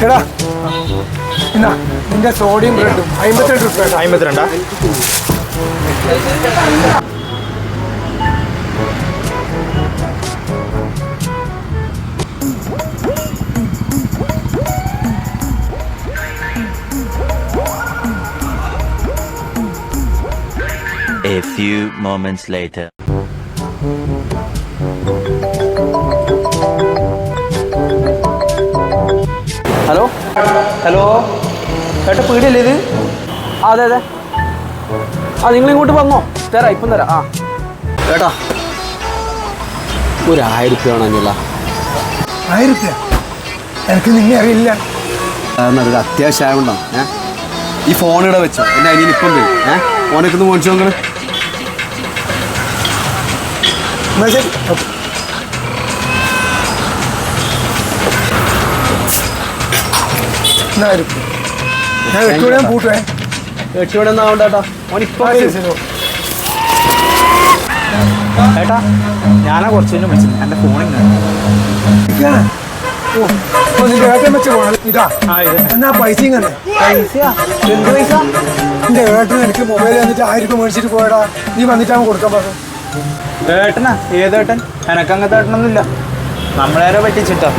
എടാ എന്നാ നിന്റെ സോഡിയം ബ്രെഡും 52 രൂപ. 52. A few moments later. Hello hello ഏട്ടാ പീടിയല്ലേ ഇത്? അതെ അതെ. നിങ്ങൾ ഇങ്ങോട്ട് വന്നോ? തരാം, ഇപ്പം തരാം. ഏട്ടാ ഒരു 1000 രൂപ വേണമെന്നില്ല. 1000 രൂപ? എനിക്ക് നിന്നെ അറിയില്ല. ഒരു അത്യാവശ്യമായുണ്ടോ? ഈ ഫോണിവിടെ വെച്ചോ, എൻ്റെ അനിയൻ ഇപ്പം വരും. ഫോണൊക്കെ ഒന്ന് മേടിച്ചു നോക്കണേ. എന്നാ ശരി. ഞാൻ 8 മണി പൂട്ടുവേ. 8 മണി ഒന്നും ആവണ്ട ഏട്ടാ, ഓനിപ്പം ഏട്ടാ. ഞാനാ കുറച്ച് കഴിഞ്ഞ് വിളിച്ചത്, എൻ്റെ ഫോണിൽ നിന്റെ ഏട്ടൻ വെച്ച് പോകണം. ഇതാ എന്നാ പൈസയും കണ്ടേ. പൈസയാ? എന്ത് പൈസ? നിന്റെ ഏട്ടൻ എനിക്ക് മൊബൈൽ തന്നിട്ട് 1000 രൂപ മേടിച്ചിട്ട് പോയടാ. നീ വന്നിട്ടാകുമ്പോൾ കൊടുക്കാൻ പറഞ്ഞു. ഏട്ടനാ? ഏതേട്ടൻ? എനക്ക് അങ്ങനത്തെ ഏട്ടനൊന്നുമില്ല. നമ്മളേരെ പറ്റിച്ചിട്ടാ.